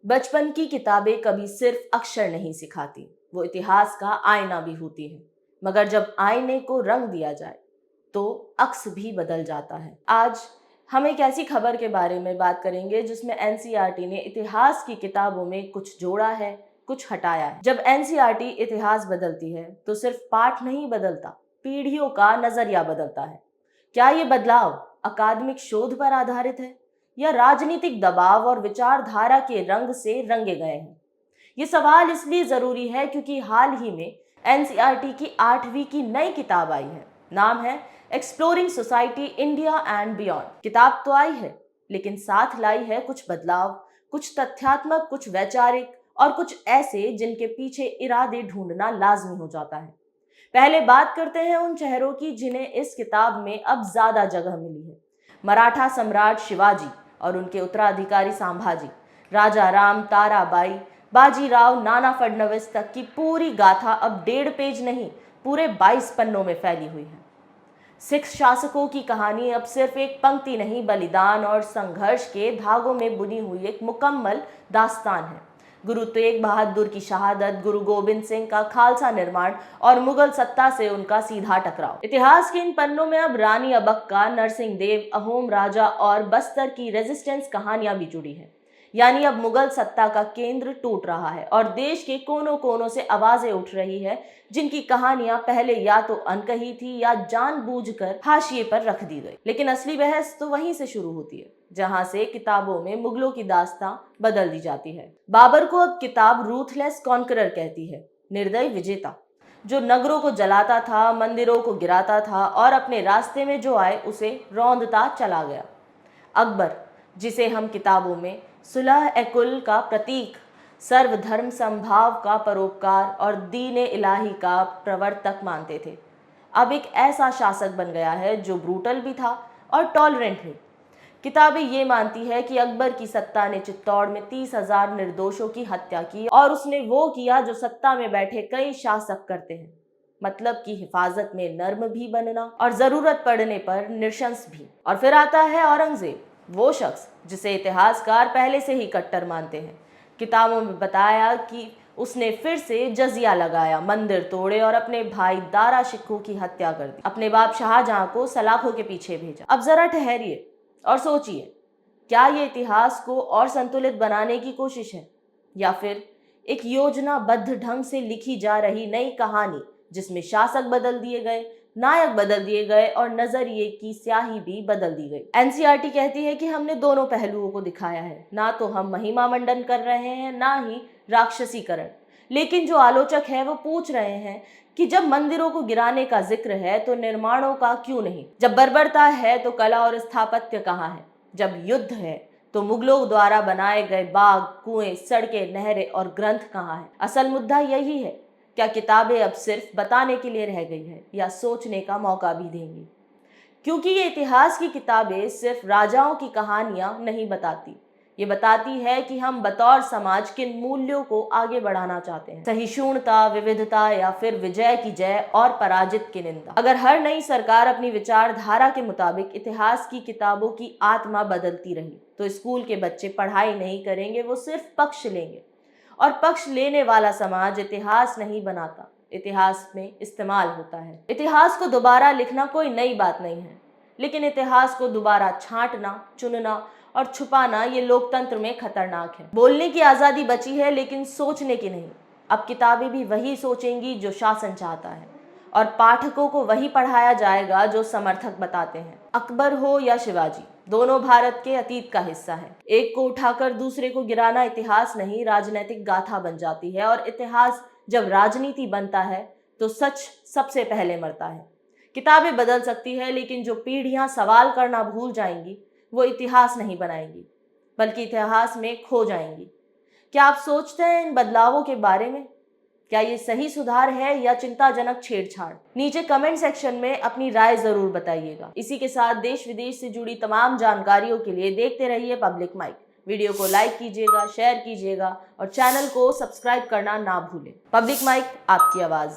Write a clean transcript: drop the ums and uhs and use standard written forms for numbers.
बचपन की किताबें कभी सिर्फ अक्षर नहीं सिखाती, वो इतिहास का आईना भी होती है। मगर जब आईने को रंग दिया जाए तो अक्स भी बदल जाता है। आज हम एक ऐसी खबर के बारे में बात करेंगे जिसमें एनसीईआरटी ने इतिहास की किताबों में कुछ जोड़ा है, कुछ हटाया है। जब एनसीईआरटी इतिहास बदलती है तो सिर्फ पाठ नहीं बदलता, पीढ़ियों का नजरिया बदलता है। क्या ये बदलाव अकादमिक शोध पर आधारित है या राजनीतिक दबाव और विचारधारा के रंग से रंगे गए हैं? ये सवाल इसलिए जरूरी है क्योंकि हाल ही में एनसीईआरटी की 8वीं की नई किताब आई है। नाम है exploring society India and beyond. किताब तो आई है, लेकिन साथ लाई है कुछ बदलाव, कुछ तथ्यात्मक, कुछ वैचारिक और कुछ ऐसे जिनके पीछे इरादे ढूंढना लाजमी हो जाता है। पहले बात करते हैं उन चेहरों की जिन्हें इस किताब में अब ज्यादा जगह मिली है। मराठा सम्राट शिवाजी और उनके उत्तराधिकारी संभाजी, राजा राम, ताराबाई, बाजीराव, नाना फडणवीस तक की पूरी गाथा अब 1.5 पेज नहीं, पूरे 22 पन्नों में फैली हुई है। सिख शासकों की कहानी अब सिर्फ एक पंक्ति नहीं, बलिदान और संघर्ष के धागों में बुनी हुई एक मुकम्मल दास्तान है। गुरु तेग बहादुर की शहादत, गुरु गोबिंद सिंह का खालसा निर्माण और मुगल सत्ता से उनका सीधा टकराव। इतिहास के इन पन्नों में अब रानी अबक्का, नरसिंह देव, अहोम राजा और बस्तर की रेजिस्टेंस कहानियां भी जुड़ी हैं। यानी अब मुगल सत्ता का केंद्र टूट रहा है और देश के कोनों कोनों से आवाजें उठ रही है जिनकी कहानियां पहले या तो अनकही थी या जानबूझकर हाशिए पर रख दी गई। लेकिन असली बहस तो वहीं से शुरू होती है जहां से किताबों में मुगलों की दास्तां बदल दी जाती है। बाबर को अब किताब रूथलेस कॉन्करर कहती है, निर्दयी विजेता, जो नगरों को जलाता था, मंदिरों को गिराता था और अपने रास्ते में जो आए उसे रौंदता चला गया। अकबर, जिसे हम किताबों में सुलह ए कुल का प्रतीक, सर्वधर्म समभाव का परोपकार और दीन इलाही का प्रवर्तक मानते थे, अब एक ऐसा शासक बन गया है जो ब्रूटल भी था और टॉलरेंट भी। किताबें ये मानती है कि अकबर की सत्ता ने चित्तौड़ में 30,000 निर्दोषों की हत्या की और उसने वो किया जो सत्ता में बैठे कई शासक करते हैं, मतलब की हिफाजत में नर्म भी बनना और जरूरत पड़ने पर नृशंस भी। और फिर आता है औरंगजेब, वो शख्स जिसे इतिहासकार पहले से ही कट्टर मानते हैं। किताबों में बताया कि उसने फिर से जजिया लगाया, मंदिर तोड़े और अपने भाई दारा शिकोह की हत्या कर दी, अपने बाप शाहजहां को सलाखों के पीछे भेजा। अब जरा ठहरिए और सोचिए, क्या ये इतिहास को और संतुलित बनाने की कोशिश है या फिर एक योजनाबद्ध ढंग से लिखी जा रही नई कहानी जिसमें शासक बदल दिए गए, नायक बदल दिए गए और नजरिए की स्याही भी बदल दी गई? एनसीईआरटी कहती है कि हमने दोनों पहलुओं को दिखाया है, ना तो हम महिमा मंडन कर रहे हैं ना ही राक्षसीकरण। लेकिन जो आलोचक है वो पूछ रहे हैं कि जब मंदिरों को गिराने का जिक्र है तो निर्माणों का क्यों नहीं? जब बर्बरता है तो कला और स्थापत्य कहाँ है? जब युद्ध है तो मुगलों द्वारा बनाए गए बाग, कुएं, सड़कें, नहरें और ग्रंथ कहाँ है? असल मुद्दा यही है, क्या किताबें अब सिर्फ बताने के लिए रह गई है या सोचने का मौका भी देंगी? क्योंकि ये इतिहास की किताबें सिर्फ राजाओं की कहानियां नहीं बताती, ये बताती है कि हम बतौर समाज किन मूल्यों को आगे बढ़ाना चाहते हैं। सहिष्णुता, विविधता या फिर विजय की जय और पराजित की निंदा। अगर हर नई सरकार अपनी विचारधारा के मुताबिक इतिहास की किताबों की आत्मा बदलती रही तो स्कूल के बच्चे पढ़ाई नहीं करेंगे, वो सिर्फ पक्ष लेंगे। और पक्ष लेने वाला समाज इतिहास नहीं बनाता, इतिहास में इस्तेमाल होता है। इतिहास को दोबारा लिखना कोई नई बात नहीं है, लेकिन इतिहास को दोबारा छांटना, चुनना और छुपाना ये लोकतंत्र में खतरनाक है। बोलने की आजादी बची है लेकिन सोचने की नहीं। अब किताबें भी वही सोचेंगी जो शासन चाहता है और पाठकों को वही पढ़ाया जाएगा जो समर्थक बताते हैं। अकबर हो या शिवाजी, दोनों भारत के अतीत का हिस्सा है। एक को उठाकर दूसरे को गिराना इतिहास नहीं, राजनीतिक गाथा बन जाती है और इतिहास जब राजनीति बनता है तो सच सबसे पहले मरता है। किताबें बदल सकती है लेकिन जो पीढ़ियां सवाल करना भूल जाएंगी वो इतिहास नहीं बनाएंगी बल्कि इतिहास में खो जाएंगी। क्या आप सोचते हैं इन बदलावों के बारे में? क्या ये सही सुधार है या चिंताजनक छेड़छाड़? नीचे कमेंट सेक्शन में अपनी राय जरूर बताइएगा। इसी के साथ देश विदेश से जुड़ी तमाम जानकारियों के लिए देखते रहिए पब्लिक माइक। वीडियो को लाइक कीजिएगा, शेयर कीजिएगा और चैनल को सब्सक्राइब करना ना भूलें। पब्लिक माइक, आपकी आवाज।